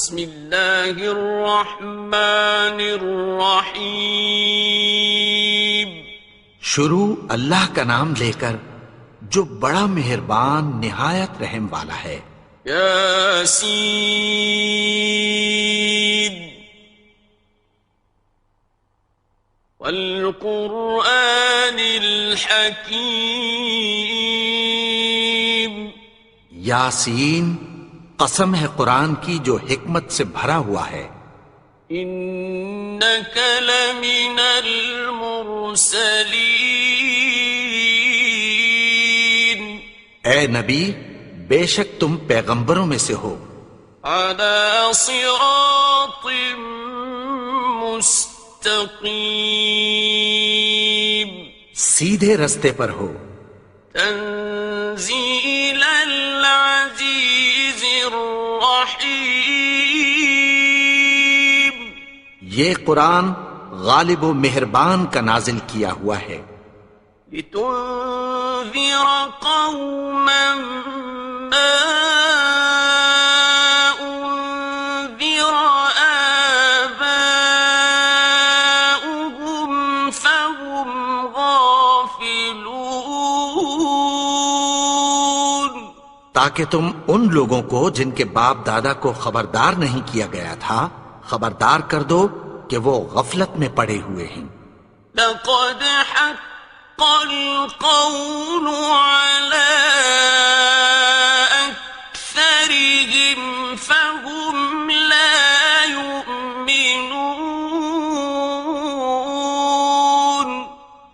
بسم اللہ الرحمن الرحیم. شروع اللہ کا نام لے کر جو بڑا مہربان نہایت رحم والا ہے. یاسین والقرآن الحکیم. یاسین، قسم ہے قرآن کی جو حکمت سے بھرا ہوا ہے. انک لمن المرسلین. اے نبی، بے شک تم پیغمبروں میں سے ہو. علی صراط مستقیم. سیدھے رستے پر ہو. تنزیل العزیز الرحیم. یہ قرآن غالب و مہربان کا نازل کیا ہوا ہے. لتنذر قوما ما انذر آباؤهم فهم غافلون. تاکہ تم ان لوگوں کو جن کے باپ دادا کو خبردار نہیں کیا گیا تھا خبردار کر دو کہ وہ غفلت میں پڑے ہوئے ہیں. لقد حق القول على أكثرهم فهم لا يؤمنون.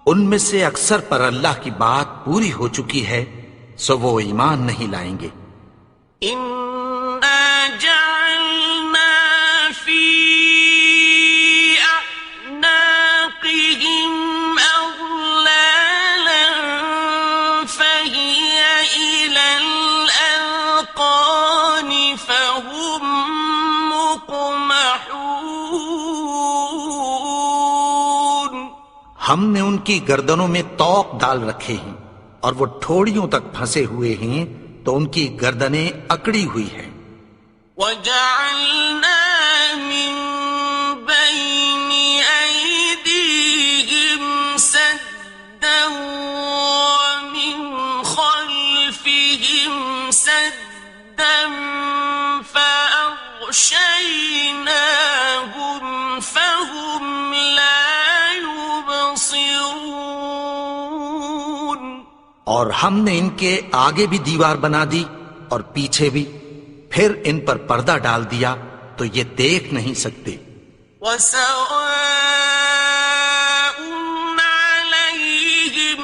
ان میں سے اکثر پر اللہ کی بات پوری ہو چکی ہے سو وہ ایمان نہیں لائیں گے. إنا جعلنا في أعناقهم أغلالا فهي إلى الأذقان فهم مقمحون. ہم نے ان کی گردنوں میں طوق ڈال رکھے ہیں اور وہ ٹھوڑیوں تک پھنسے ہوئے ہیں تو ان کی گردنیں اکڑی ہوئی ہیں. وَجَعَلْنَا مِن بَيْنِ أَيْدِيهِمْ سَدًّا وَمِنْ خَلْفِهِمْ سَدًّا فَأَغْشَيْنَاهُمْ فَهُمْ لَا يُبْصِرُونَ. اور ہم نے ان کے آگے بھی دیوار بنا دی اور پیچھے بھی، پھر ان پر پردہ ڈال دیا تو یہ دیکھ نہیں سکتے. وَسَوَاءٌ عَلَيْهِمْ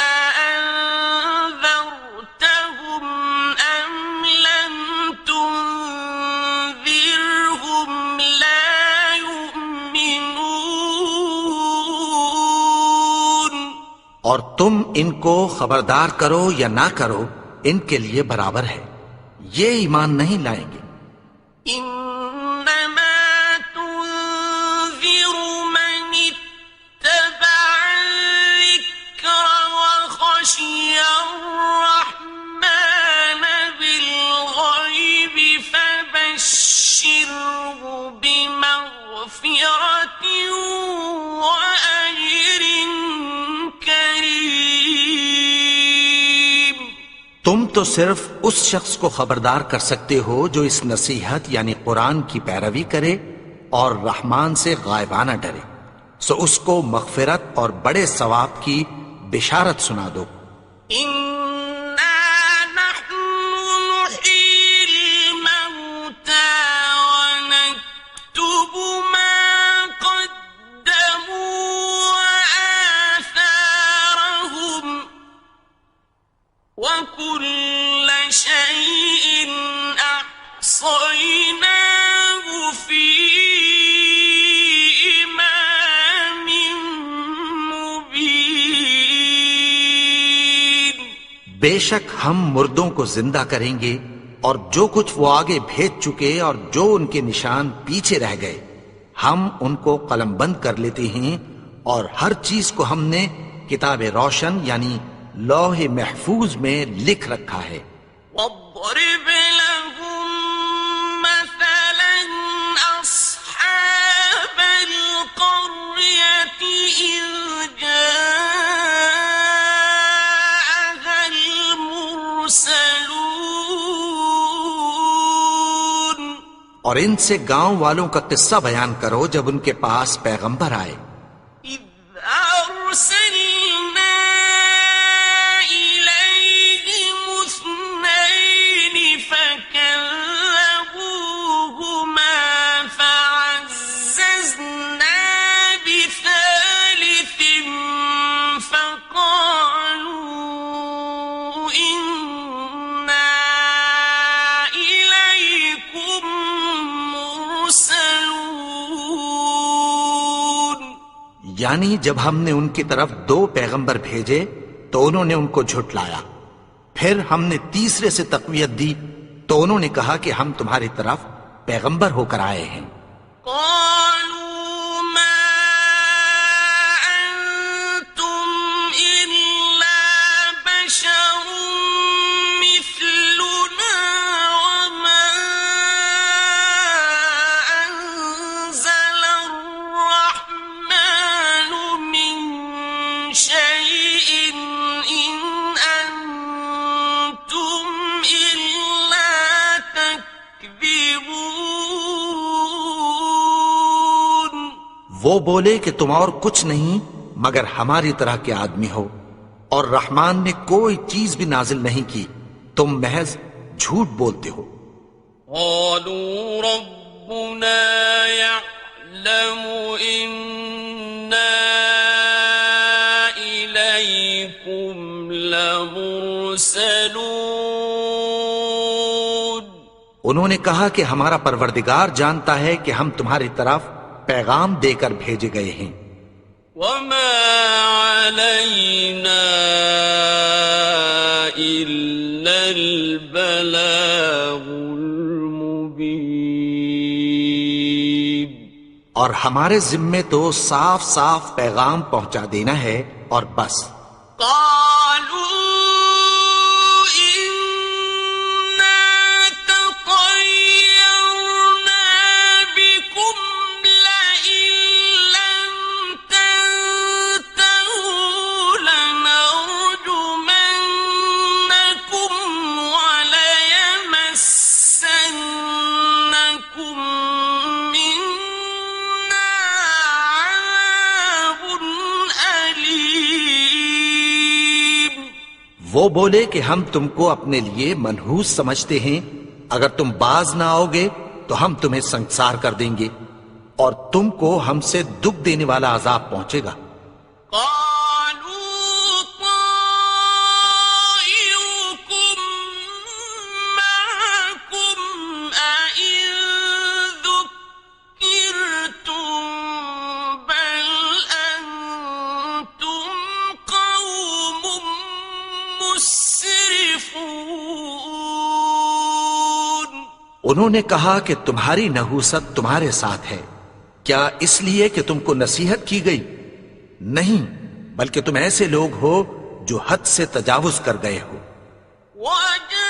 أَأَنذَرْتَهُمْ أَمْ لَمْ تُنذِرْهُمْ لَا يُؤْمِنُونَ. اور تم ان کو خبردار کرو یا نہ کرو ان کے لیے برابر ہے، یہ ایمان نہیں لائیں گے. إنما تنذر من اتبع الذكر وخشي الرحمن بالغيب فبشره بمغفرة وأجر كريم. تم تو صرف اس شخص کو خبردار کر سکتے ہو جو اس نصیحت یعنی قرآن کی پیروی کرے اور رحمان سے غائبانہ ڈرے، سو اس کو مغفرت اور بڑے ثواب کی بشارت سنا دو. إنا نحن نحيي الموتى ونكتب ما قدموا وآثارهم وكل شيء أحصيناه في إمام مبين. بے شک ہم مردوں کو زندہ کریں گے اور جو کچھ وہ آگے بھیج چکے اور جو ان کے نشان پیچھے رہ گئے ہم ان کو قلم بند کر لیتے ہیں اور ہر چیز کو ہم نے کتاب روشن یعنی لوح محفوظ میں لکھ رکھا ہے. واضرب لهم مثلا إذ جاءها المرسلون اور ان سے گاؤں والوں کا قصہ بیان کرو جب ان کے پاس پیغمبر آئے. إذ أرسلنا إليهم اثنين فكذبوهما فعززنا بثالث فقالوا إنا إليكم مرسلون. یعنی جب ہم نے ان کی طرف 2 پیغمبر بھیجے تو انہوں نے ان کو جھٹلایا. پھر ہم نے تیسرے سے تقویت دی تو انہوں نے کہا کہ ہم تمہاری طرف پیغمبر ہو کر آئے ہیں. قالوا ما أنتم إلا بشر مثلنا وما أنزل الرحمن من شيء إن أنتم إلا تكذبون. وہ بولے کہ تم اور کچھ نہیں مگر ہماری طرح کے آدمی ہو اور رحمان نے کوئی چیز بھی نازل نہیں کی، تم محض جھوٹ بولتے ہو. قالوا ربنا يعلم إنا إليكم لمرسلون. انہوں نے کہا کہ ہمارا پروردگار جانتا ہے کہ ہم تمہاری طرف پیغام دے کر بھیجے گئے ہیں. وما علينا إلا البلاغ المبين. اور ہمارے ذمے تو صاف صاف پیغام پہنچا دینا ہے اور بس. قالوا إنا تطيرنا بكم لئن لم تنتهوا لنرجمنكم وليمسنكم منا عذاب أليم. وہ بولے کہ ہم تم کو اپنے لیے منحوس سمجھتے ہیں، اگر تم باز نہ آؤ گے تو ہم تمہیں سنسار کر دیں گے اور تم کو ہم سے دکھ دینے والا عذاب پہنچے گا. قالوا طائركم معكم أئن ذكرتم بل أنتم قوم مسرفون. انہوں نے کہا کہ تمہاری نحوست تمہارے ساتھ ہے، کیا اس لیے کہ تم کو نصیحت کی گئی؟ نہیں، بلکہ تم ایسے لوگ ہو جو حد سے تجاوز کر گئے ہو. وجاء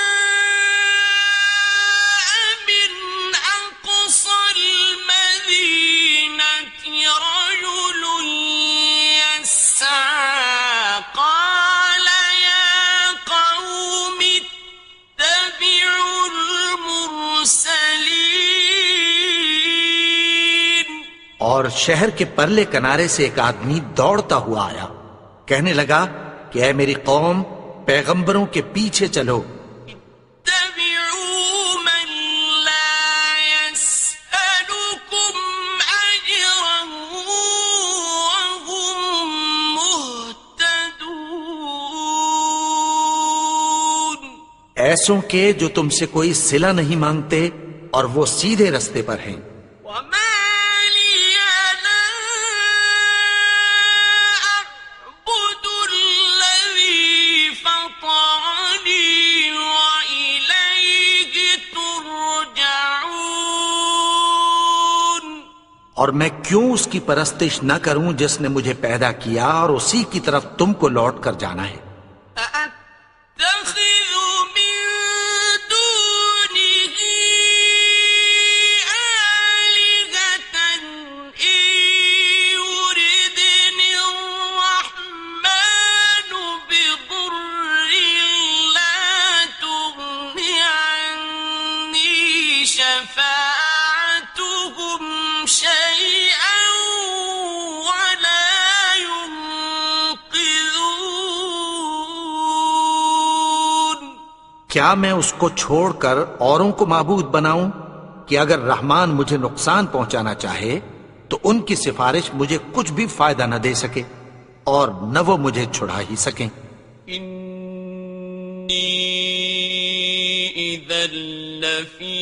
من أقصى المدينة رجل يسعى قال يا قوم اتبعوا المرسلين. اور شہر کے پرلے کنارے سے ایک آدمی دوڑتا ہوا آیا، کہنے لگا کہ اے میری قوم، پیغمبروں کے پیچھے چلو. اتبعوا من لا يسألكم أجرا وهم مهتدون. ایسوں کے جو تم سے کوئی صلہ نہیں مانگتے اور وہ سیدھے رستے پر ہیں. وما لي لا أعبد الذي فطرني وإليه ترجعون. اور میں کیوں اس کی پرستش نہ کروں جس نے مجھے پیدا کیا اور اسی کی طرف تم کو لوٹ کر جانا ہے. أأتخذ من دونه آلهة إن يردني کیا میں اس کو چھوڑ کر اوروں کو معبود بناؤں کہ اگر رحمان مجھے نقصان پہنچانا چاہے تو ان کی سفارش مجھے کچھ بھی فائدہ نہ دے سکے اور نہ وہ مجھے چھڑا ہی سکیں۔ انی اذا لفی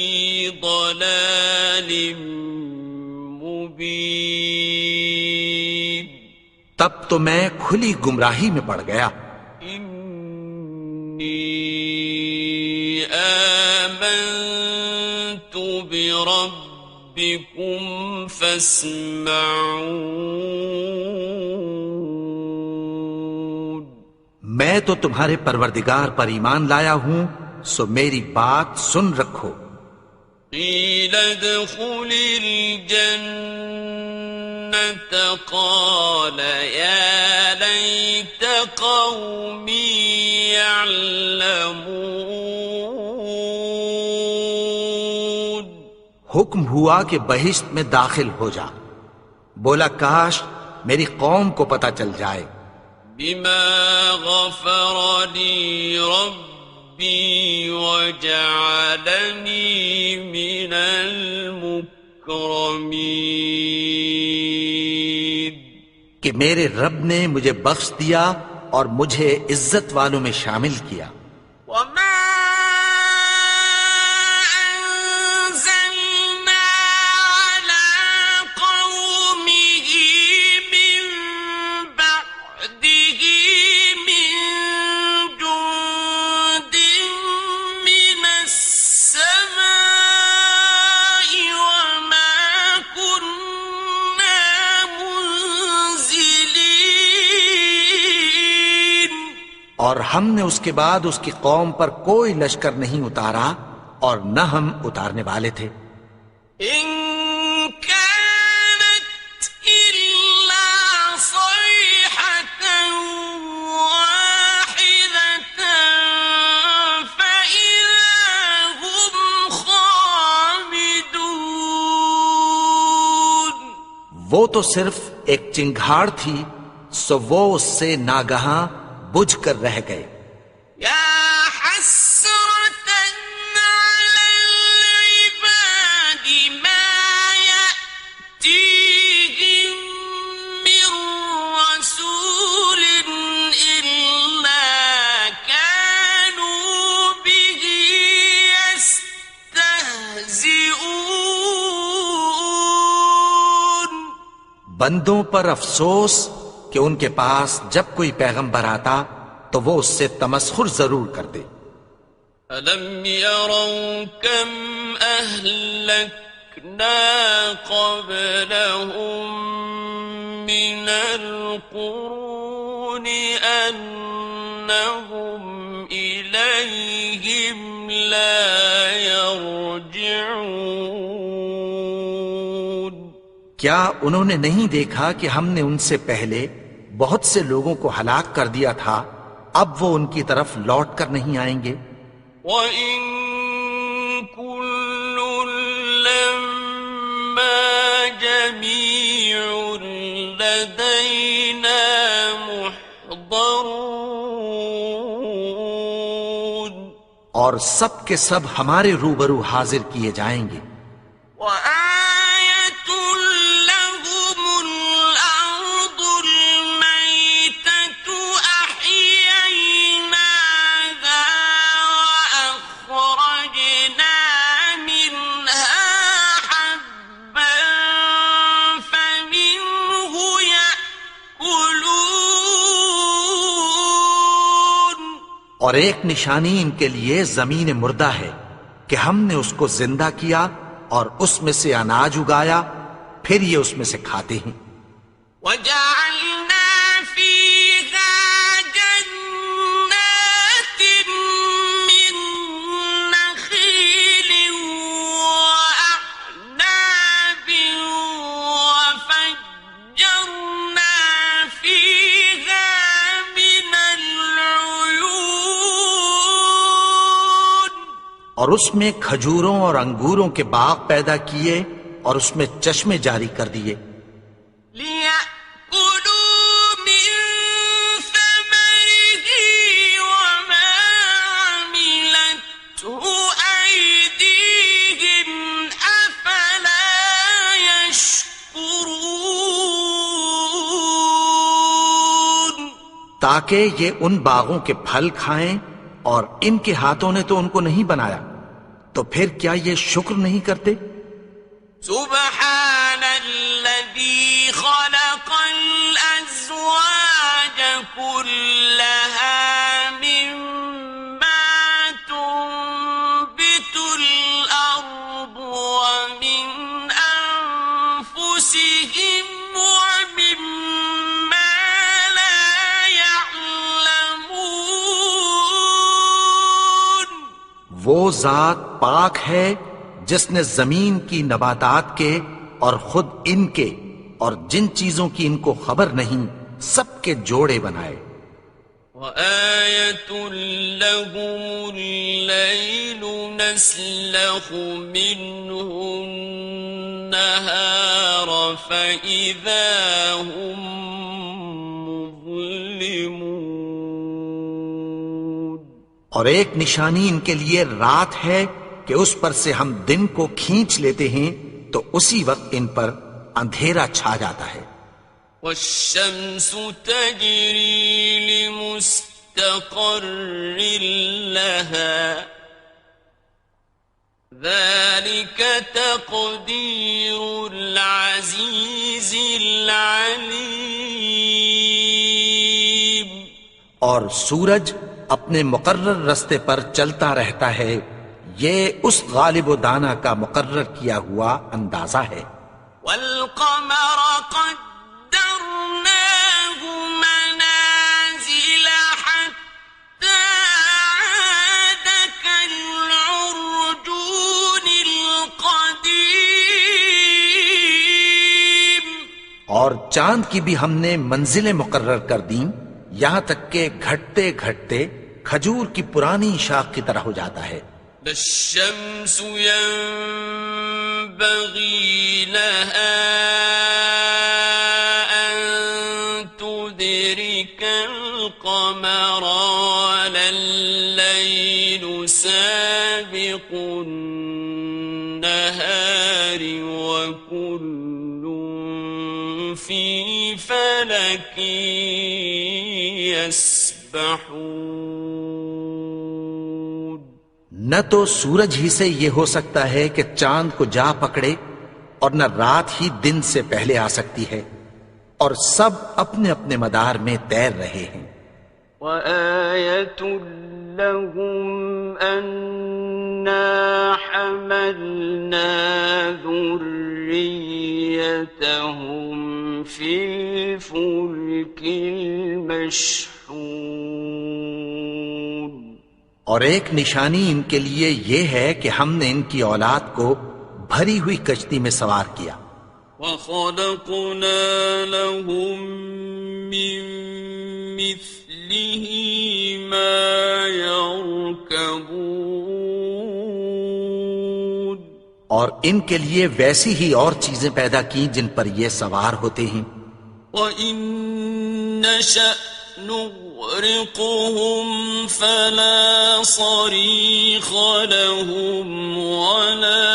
ضلال مبین، تب تو میں کھلی گمراہی میں پڑ گیا۔ انی آمنت بربکم فاسمعون، میں تو تمہارے پروردگار پر ایمان لایا ہوں، سو میری بات سن رکھو۔ قیل ادخل الجنة قال یا لیت قومی یعلمون، حکم ہوا کہ بہشت میں داخل ہو جا، بولا کاش میری قوم کو پتہ چل جائے۔ بما غفر لی ربی وجعلنی من المکرمین، کہ میرے رب نے مجھے بخش دیا اور مجھے عزت والوں میں شامل کیا۔ وما أنزلنا على قومه من بعده من جند من السماء وما كنا منزلين، اور ہم نے اس کے بعد اس کی قوم پر کوئی لشکر نہیں اتارا اور نہ ہم اتارنے والے تھے۔ إن كانت إلا صيحة واحدة فإذا هم خامدون، وہ تو صرف ایک چنگھاڑ تھی، سو وہ اس سے ناگہاں بجھ کر رہ گئے۔ يا حسرة على العباد ما يأتيهم من رسول إلا كانوا به يستهزئون، بندوں پر افسوس کہ ان کے پاس جب کوئی پیغمبر آتا تو وہ اس سے تمسخر ضرور کرتے۔ أَلَمْ يَرَوْا كَمْ أَهْلَكْنَا قَبْلَهُمْ مِنَ الْقُرُونِ أَنَّهُمْ إِلَيْهِمْ لَا يَرْجِعُونَ، کیا انہوں نے نہیں دیکھا کہ ہم نے ان سے پہلے بہت سے لوگوں کو ہلاک کر دیا تھا، اب وہ ان کی طرف لوٹ کر نہیں آئیں گے۔ وَإِن كُلٌّ لَّمَّا جَمِيعٌ لَّدَيْنَا مُحْضَرُونَ، اور سب کے سب ہمارے روبرو حاضر کیے جائیں گے۔ وَآيَةٌ لَّهُمُ الْأَرْضُ الْمَيْتَةُ أَحْيَيْنَاهَا وَأَخْرَجْنَا مِنْهَا حَبًّا فَمِنْهُ يَأْكُلُونَ، اور ایک نشانی ان کے لیے زمین مردہ ہے کہ ہم نے اس کو زندہ کیا اور اس میں سے اناج اگایا، پھر یہ اس میں سے کھاتے ہیں۔ وَجَعَلْنَا فِيهَا جَنَّاتٍ مِّن نَّخِيلٍ وَأَعْنَابٍ وَفَجَّرْنَا فِيهَا مِنَ الْعُيُونِ، اور اس میں کھجوروں اور انگوروں کے باغ پیدا کیے اور اس میں چشمے جاری کر دیے۔ لِيَأْكُلُوا مِن ثَمَرِهِ وَمَا عَمِلَتْهُ تاکہ یہ ان باغوں کے پھل کھائیں، اور ان کے ہاتھوں نے تو ان کو نہیں بنایا، تو پھر کیا یہ شکر نہیں کرتے؟ سبحان الذي خلق الأزواج كلها مما تنبت الأرض ومن أنفسهم ومما لا يعلمون. وہ ذات پاک ہے جس نے زمین کی نباتات کے اور خود ان کے اور جن چیزوں کی ان کو خبر نہیں سب کے جوڑے بنائے. وَآيَةٌ لَهُمُ اللَّيْلُ نَسْلَخُ مِنْهُ النَّهَارَ فَإِذَا هُمْ مُظْلِمُونَ. اور ایک نشانی ان کے لیے رات ہے کہ اس پر سے ہم دن کو کھینچ لیتے ہیں تو اسی وقت ان پر اندھیرا چھا جاتا ہے. وَالشَّمْسُ تَجْرِي لِمُسْتَقَرٍّ لَهَا ذَلِكَ تَقْدِيرُ الْعَزِيزِ الْعَلِيمِ. اور سورج اپنے مقرر رستے پر چلتا رہتا ہے، یہ اس غالب و دانا کا مقرر کیا ہوا اندازہ ہے. وَالْقَمَرَ قَدَّرْنَاهُ مَنَازِلَ حَتَّى عَادَ كَالْعُرْجُونِ الْقَدِيمِ. اور چاند کی بھی ہم نے منزلیں مقرر کر دیں، یہاں تک کہ گھٹتے گھٹتے کھجور کی پرانی شاخ کی طرح ہو جاتا ہے. لا الشمس ينبغي لها أن تدرك القمر ولا الليل سابق النهار وكل في فلك يسبحون. نہ تو سورج ہی سے یہ ہو سکتا ہے کہ چاند کو جا پکڑے، اور نہ رات ہی دن سے پہلے آ سکتی ہے، اور سب اپنے اپنے مدار میں تیر رہے ہیں. وَآيَةٌ لَهُمْ أَنَّا حَمَلْنَا ذُرِّيَّتَهُمْ فِي الْفُلْكِ الْمَشْحُونِ. اور ایک نشانی ان کے لیے یہ ہے کہ ہم نے ان کی اولاد کو بھری ہوئی کشتی میں سوار کیا. وَخَلَقْنَا لَهُم مِّن مِّثْلِهِ مَا يَرْكَبُونَ. اور ان کے لیے ویسی ہی اور چیزیں پیدا کی جن پر یہ سوار ہوتے ہیں. وَإِن نَّشَأْ نُغْرِقْهُمْ فَلَا صَرِيخَ لَهُمْ وَلَا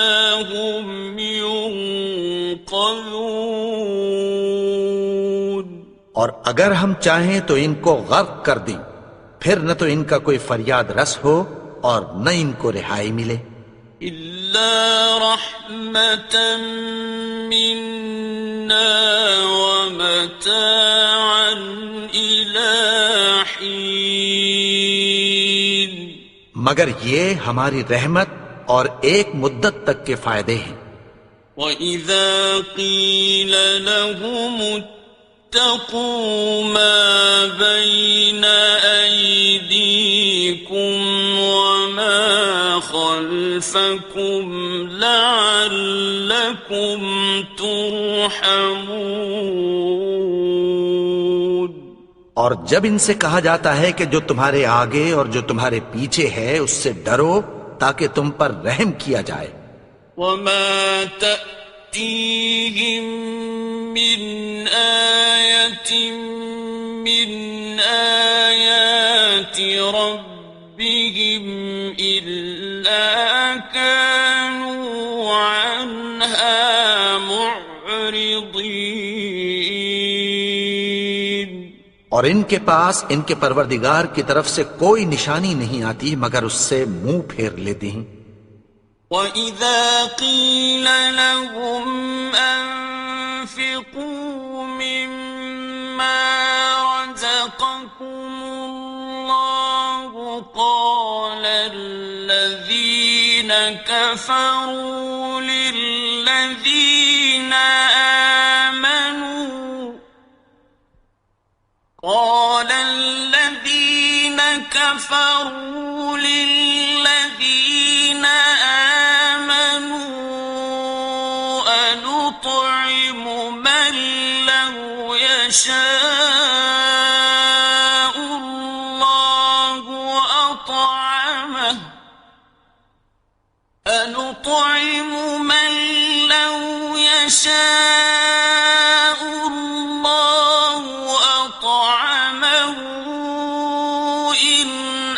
هُمْ يُنقَذُونَ. اور اگر ہم چاہیں تو ان کو غرق کر دیں، پھر نہ تو ان کا کوئی فریاد رس ہو اور نہ ان کو رہائی ملے. إِلَّا رَحْمَةً مِّنَّا وَمَتَاعًا إِلَىٰ حِينٍ. مگر یہ ہماری رحمت اور ایک مدت تک کے فائدے ہیں. وَإِذَا قِيلَ لَهُمُ اتَّقُوا مَا بَيْنَ أَيْدِيكُمْ وَمَا خَلْفَكُمْ لَعَلَّكُمْ تُرْحَمُونَ. اور جب ان سے کہا جاتا ہے کہ جو تمہارے آگے اور جو تمہارے پیچھے ہے اس سے ڈرو تاکہ تم پر رحم کیا جائے. وَمَا تَأْتِيهِم مِّنْ آيَةٍ مِّنْ آيَاتِ رَبِّهِمْ إِلَّا كَانُوا عَنْهَا مُعْرِضِينَ. اور اور ان کے پاس ان کے پروردگار کی طرف سے کوئی نشانی نہیں آتی مگر اس سے منہ پھیر لیتے ہیں۔ وَإِذَا قِيلَ لَهُمْ أَنفِقُوا مِمَّا رَزَقَكُمُ اللَّهُ قَالَ الَّذِينَ كَفَرُوا لِلَّذِينَ آمَنُوا أَنُطْعِمُ مَن لَّوْ يَشَاءُ اللَّهُ أَطْعَمَهُ إِنْ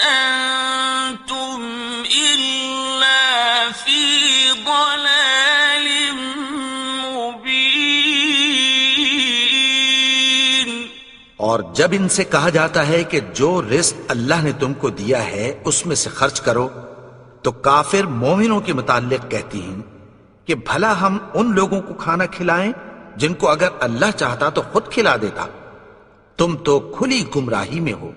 أَنْتُمْ إِلَّا فِي ضَلَالٍ مُبِينٍ۔ اور جب ان سے کہا جاتا ہے کہ جو رزق اللہ نے تم کو دیا ہے اس میں سے خرچ کرو، تو کافر مومنوں کے متعلق کہتی ہیں کہ بھلا ہم ان لوگوں کو کھانا کھلائیں جن کو اگر اللہ چاہتا تو خود کھلا دیتا، تم تو کھلی گمراہی میں ہو۔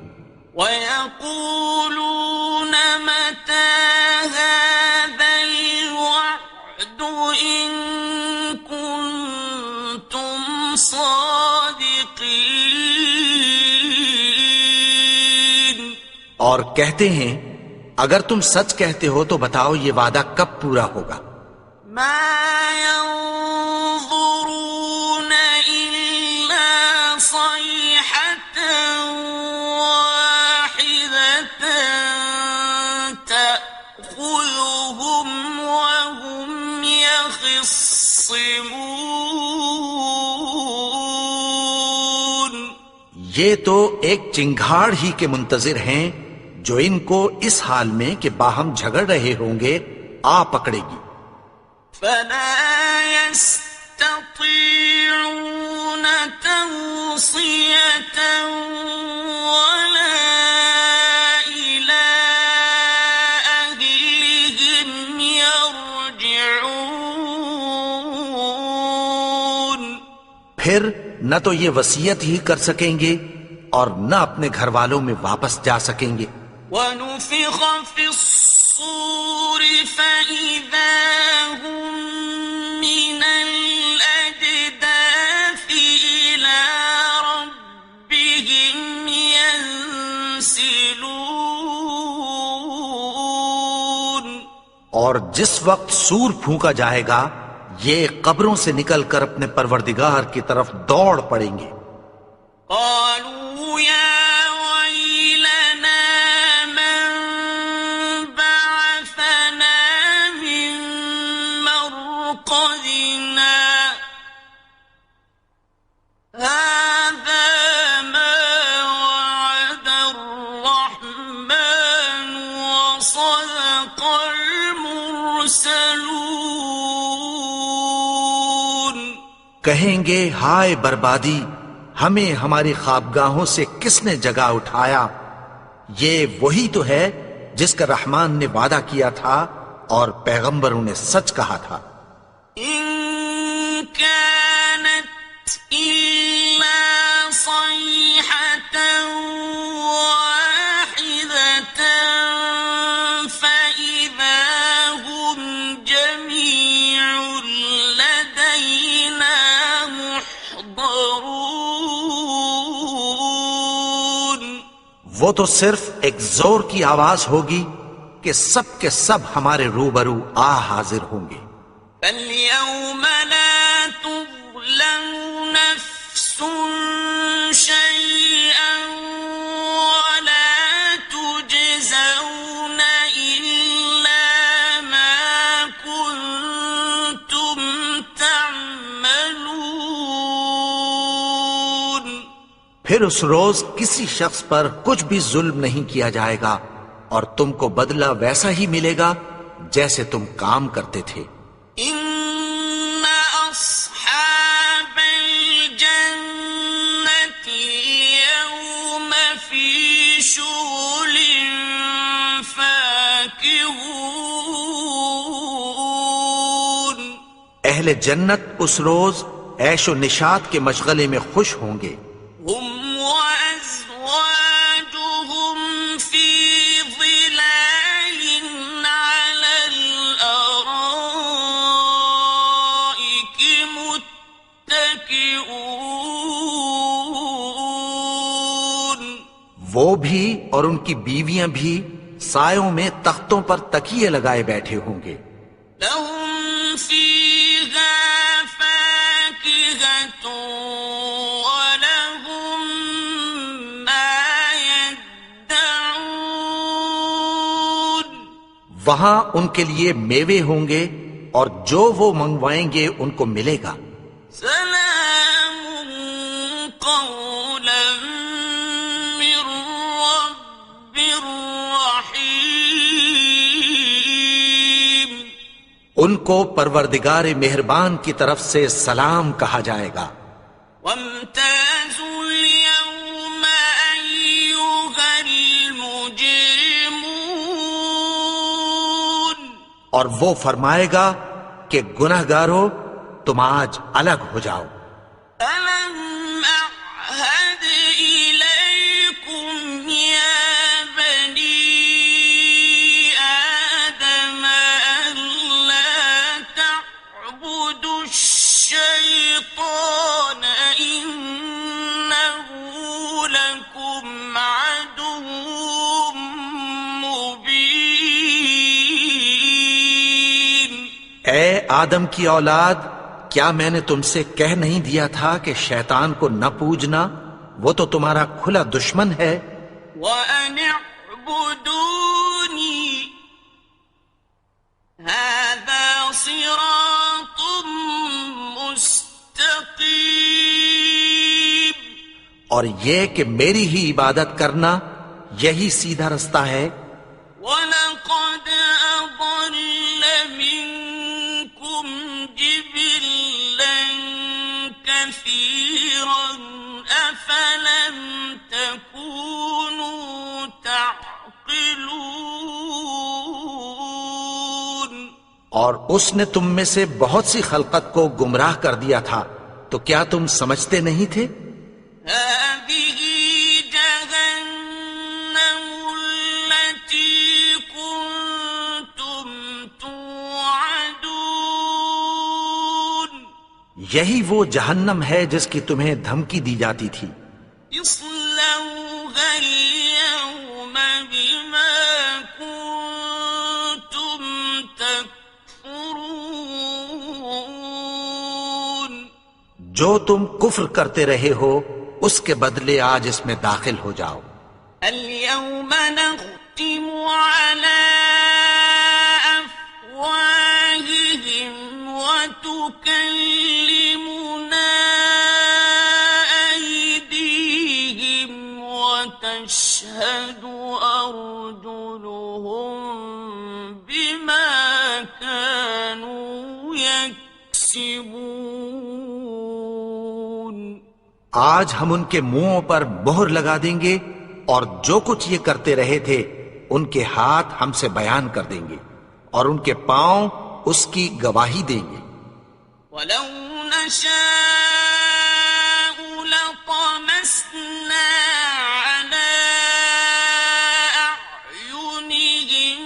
وَيَقُولُونَ مَتَى هَذَا الْوَعْدُ إِن كُنتُمْ صَادِقِينَ۔ اور کہتے ہیں اگر تم سچ کہتے ہو تو بتاؤ یہ وعدہ کب پورا ہوگا؟ مَا يَنظُرُونَ إِلَّا صَيْحَةً وَاحِدَةً تَأْخُذُهُمْ وَهُمْ يَخِصِّمُونَ۔ یہ تو ایک چنگھاڑ ہی کے منتظر ہیں جو ان کو اس حال میں کہ باہم جھگڑ رہے ہوں گے آ پکڑے گی۔ فَلَا يَسْتَطِيعُونَ تَوْصِيَةً وَلَا إِلَىٰ أَهْلِهِمْ يَرْجِعُونَ۔ پھر نہ تو یہ وصیت ہی کر سکیں گے اور نہ اپنے گھر والوں میں واپس جا سکیں گے۔ وَنُفِخَ فِي الصُّورِ فَإِذَا هُم مِّنَ الْأَجْدَاثِ إِلَىٰ رَبِّهِمْ يَنسِلُونَ۔ اور جس وقت سور پھونکا جائے گا یہ قبروں سے نکل کر اپنے پروردگار کی طرف دوڑ پڑیں گے۔ قالوا يا ويلنا من بعثنا من مرقدنا هذا ما وعد الرحمن وصدق المرسلون۔ کہیں گے ہائے بربادی، ہمیں ہماری خوابگاہوں سے کس نے جگا اٹھایا؟ یہ وہی تو ہے جس کا رحمان نے وعدہ کیا تھا اور پیغمبروں نے سچ کہا تھا۔ إن كانت إلا صيحة واحدة فإذا هم جميع لدينا محضرون۔ وہ تو صرف ایک زور کی آواز ہوگی کہ سب کے سب ہمارے روبرو آ حاضر ہوں گے۔ فَالْيَوْمَ لَا تُظْلَمُ نَفْسٌ شَيْئًا وَلَا تُجْزَوْنَ إِلَّا مَا كُنتُمْ تَعْمَلُونَ۔ پھر اس روز کسی شخص پر کچھ بھی ظلم نہیں کیا جائے گا اور تم کو بدلہ ویسا ہی ملے گا جیسے تم کام کرتے تھے۔ إِنَّ أَصْحَابَ الْجَنَّةِ الْيَوْمَ اہل جنت اس روز عیش و نشاط کے مشغلے میں خوش ہوں گے. هم وأزواجهم في ظلال على الأرائك متكئون. وہ بھی اور ان کی بیویاں بھی سایوں میں تختوں پر تکیے لگائے بیٹھے ہوں گے. لهم فيها فاكهة ولهم ما يدعون. وہاں ان کے لیے میوے ہوں گے اور جو وہ منگوائیں گے ان کو ملے گا. سلام قولا من رب رحيم. ان کو پروردگار مہربان کی طرف سے سلام کہا جائے گا. وامتازوا اليوم أيها المجرمون. اور وہ فرمائے گا کہ گنہگارو تم آج الگ ہو جاؤ. ألم أعهد إليكم يا بني آدم ألا تعبدوا الشيطان إنه لكم عدو مبين. اے آدم کی اولاد، کیا میں نے تم سے کہہ نہیں دیا تھا کہ شیطان کو نہ پوجنا؟ وہ تو تمہارا کھلا دشمن ہے. وأن اعبدوني هذا صراط مستقيم. اور یہ کہ میری ہی عبادت کرنا یہی سیدھا رستہ ہے. وَلَقَدْ أَضَلَّ مِنكُمْ جِبِلًّا كَثِيرًا أَفَلَمْ تَكُونُوا تَعْقِلُونَ. اور اس نے تم میں سے بہت سی خلقت کو گمراہ کر دیا تھا، تو کیا تم سمجھتے نہیں تھے؟ هذه جهنم التي كنتم توعدون. یہی وہ جہنم ہے جس کی تمہیں دھمکی دی جاتی تھی. اصلوها اليوم بما كنتم تكفرون. جو تم کفر کرتے رہے ہو اس کے بدلے آج اس میں داخل ہو جاؤ. اليوم نختم على أفواههم وتكلمنا أيديهم وتشهد أرجلهم بما كانوا يكسبون. آج ہم ان کے منہوں پر مہر لگا دیں گے اور جو کچھ یہ کرتے رہے تھے ان کے ہاتھ ہم سے بیان کر دیں گے اور ان کے پاؤں اس کی گواہی دیں گے. ولو نشاء لطمسنا على أعينهم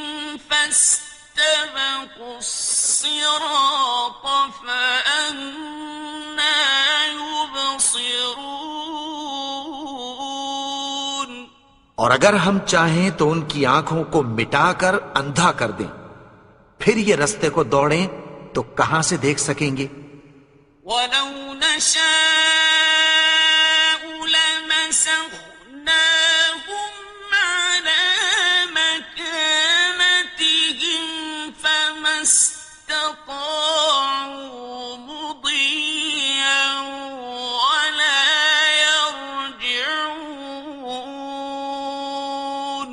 فاستبقوا الصراط فأنى يبصرون. اور اگر ہم چاہیں تو ان کی آنکھوں کو مٹا کر اندھا کر دیں، پھر یہ رستے کو دوڑیں تو کہاں سے دیکھ سکیں گے؟ ولو نشاء لمسخناهم على مكانتهم فما استطاعوا مضيا ولا يرجعون.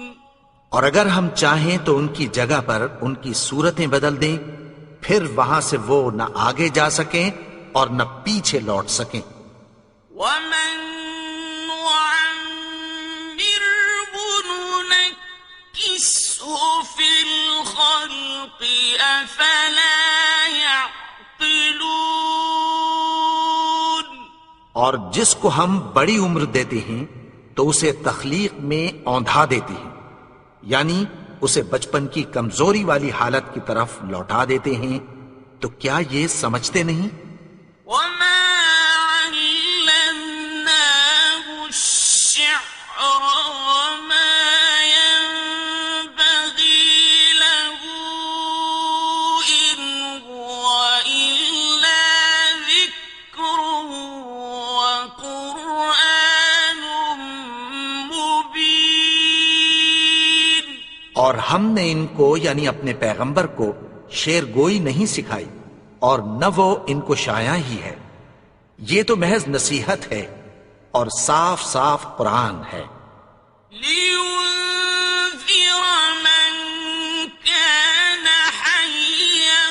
اور اگر ہم چاہیں تو ان کی جگہ پر ان کی صورتیں بدل دیں، پھر وہاں سے وہ نہ آگے جا سکیں اور نہ پیچھے لوٹ سکیں. ومن نعمره ننكسه في الخلق أفلا يعقلون. اور جس کو ہم بڑی عمر دیتے ہیں تو اسے تخلیق میں اوندھا دیتے ہیں، یعنی اسے بچپن کی کمزوری والی حالت کی طرف لوٹا دیتے ہیں، تو کیا یہ سمجھتے نہیں؟ وما علمناه الشعر وما ينبغي له إن هو إلا ذكر وقرآن مبين. اور ہم نے ان کو یعنی اپنے پیغمبر کو شعر گوئی نہیں سکھائی، اور نہ وہ ان کو شایع ہی ہے، یہ تو محض نصیحت ہے اور صاف صاف قرآن ہے، لينذر من كان حيا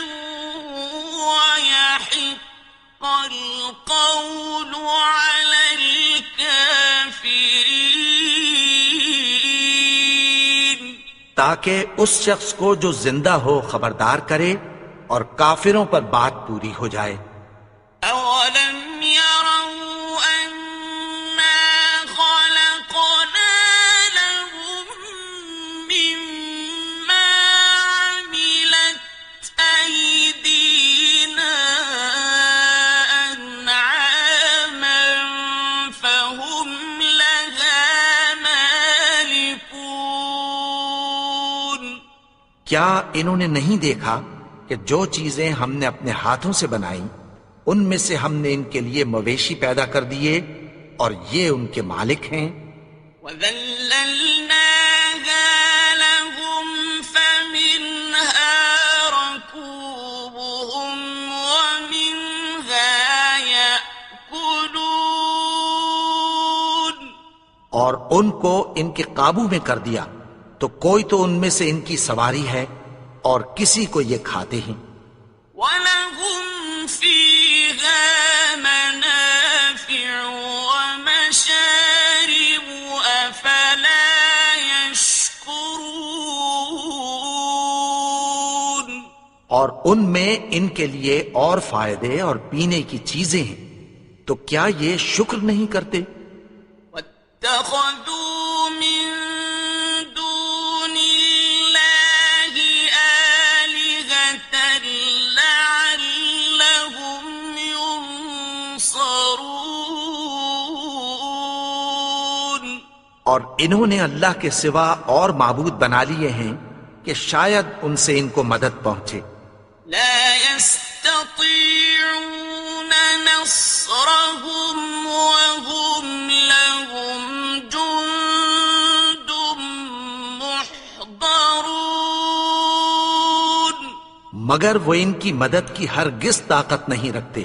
ويحق القول على الكافرين. تاکہ اس شخص کو جو زندہ ہو خبردار کرے اور کافروں پر بات پوری ہو جائے. أولم يروا أنا خلقنا لهم مما عملت أيدينا أنعاما فهم لها مالكون. کیا انہوں نے نہیں دیکھا کہ جو چیزیں ہم نے اپنے ہاتھوں سے بنائیں ان میں سے ہم نے ان کے لیے مویشی پیدا کر دیے اور یہ ان کے مالک ہیں. وَذَلَّلْنَاهَا لَهُمْ فَمِنْهَا رَكُوبُهُمْ وَمِنْهَا يَأْكُلُونَ. اور ان کو ان کے قابو میں کر دیا تو کوئی تو ان میں سے ان کی سواری ہے اور کسی کو یہ کھاتے ہیں. وَلَهُمْ فِيهَا مَنَافِعُ وَمَشَارِبُ أَفَلَا يَشْكُرُونَ. اور ان میں ان کے لیے اور فائدے اور پینے کی چیزیں ہیں، تو کیا یہ شکر نہیں کرتے؟ وَاتَّخَذُوا مِن دُونِ اللَّهِ آلِهَةً لَعَلَّهُمْ يُنصَرُونَ. اور انہوں نے اللہ کے سوا اور معبود بنا لیے ہیں کہ شاید ان سے ان کو مدد پہنچے. لا يستطيعون نصرهم وهم لهم جند محضرون. مگر وہ ان کی مدد کی ہرگز طاقت نہیں رکھتے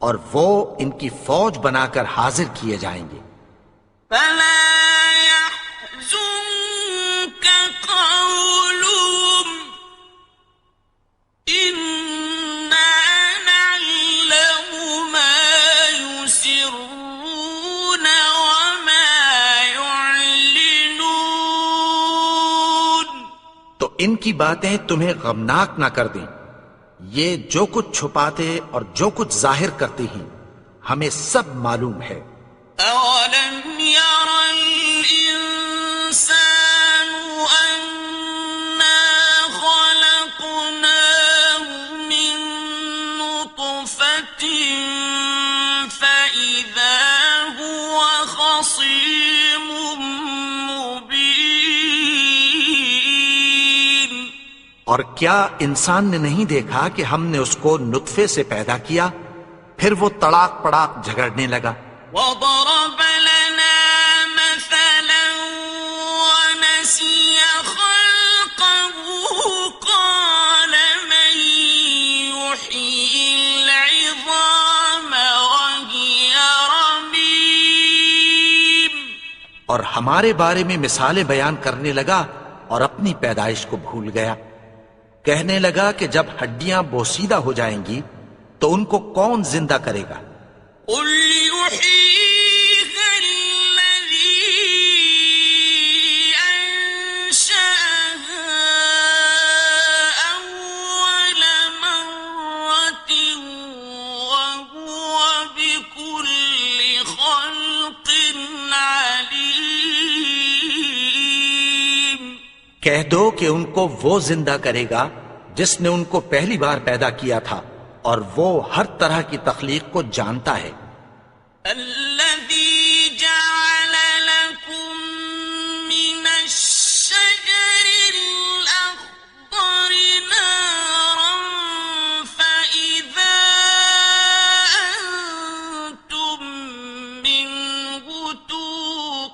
اور وہ ان کی فوج بنا کر حاضر کیے جائیں گے. فلا يحزنك قولهم إنا نعلم ما يسرون وما يعلنون. تو ان کی باتیں تمہیں غمناک نہ کر دیں، یہ جو کچھ چھپاتے اور جو کچھ ظاہر کرتے ہیں ہمیں سب معلوم ہے. أولم ير الإنسان أنا خلقناه من نطفة فإذا هو خصيم مبين. اور کیا انسان نے نہیں دیکھا کہ ہم نے اس کو نطفے سے پیدا کیا، پھر وہ تڑاک پڑاک جھگڑنے لگا. وضرب لنا مثلا ونسي خلقه قال من يحيي العظام وهي رميم. اور ہمارے بارے میں مثالیں بیان کرنے لگا اور اپنی پیدائش کو بھول گیا. کہنے لگا کہ جب ہڈیاں بوسیدہ ہو جائیں گی تو ان کو کون زندہ کرے گا؟ قل يحييها الذي أنشأها أول مرة وهو بكل کہہ دو کہ ان کو وہ زندہ کرے گا جس نے ان کو پہلی بار پیدا کیا تھا، اور وہ ہر طرح کی تخلیق کو جانتا ہے۔ الذي جعل لكم من الشجر الأخضر نارا فإذا أنتم منه توقدون،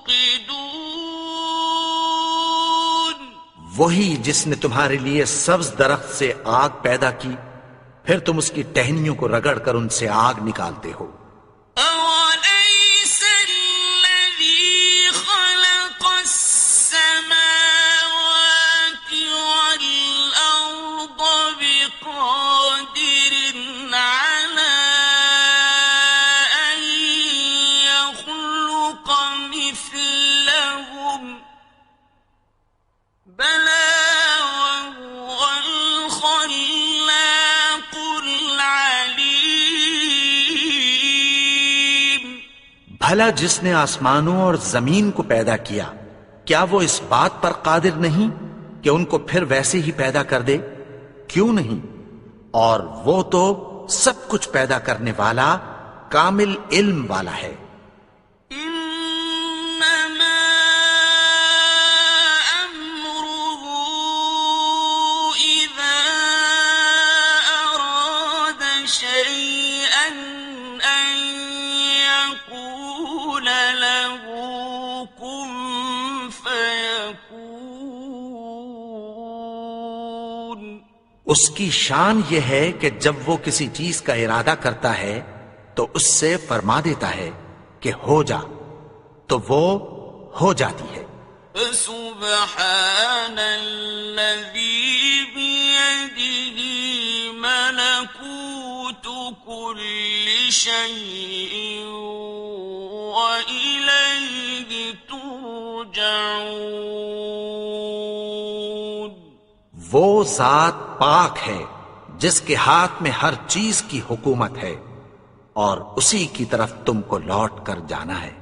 وہی جس نے تمہارے لیے سبز درخت سے آگ پیدا کی، پھر تم اس کی ٹہنیوں کو رگڑ کر ان سے آگ نکالتے ہو۔ أوليس الذي خلق السماوات والأرض بقادر على أن يخلق مثلهم، بلى وهو الخلاق العليم۔ بھلا جس نے آسمانوں اور زمین کو پیدا کیا، کیا وہ اس بات پر قادر نہیں کہ ان کو پھر ویسے ہی پیدا کر دے؟ کیوں نہیں؟ اور وہ تو سب کچھ پیدا کرنے والا، کامل علم والا ہے۔ إنما أمره إذا أراد شيئا أن يقول له كن فيكون۔ اس کی شان یہ ہے کہ جب وہ کسی چیز کا ارادہ کرتا ہے تو اس سے فرما دیتا ہے کہ ہو جا، تو وہ ہو جاتی ہے۔ فسبحان الذي بيده ملكوت كل شيء وإليه ترجعون۔ وہ ذات پاک ہے جس کے ہاتھ میں ہر چیز کی حکومت ہے، اور اسی کی طرف تم کو لوٹ کر جانا ہے۔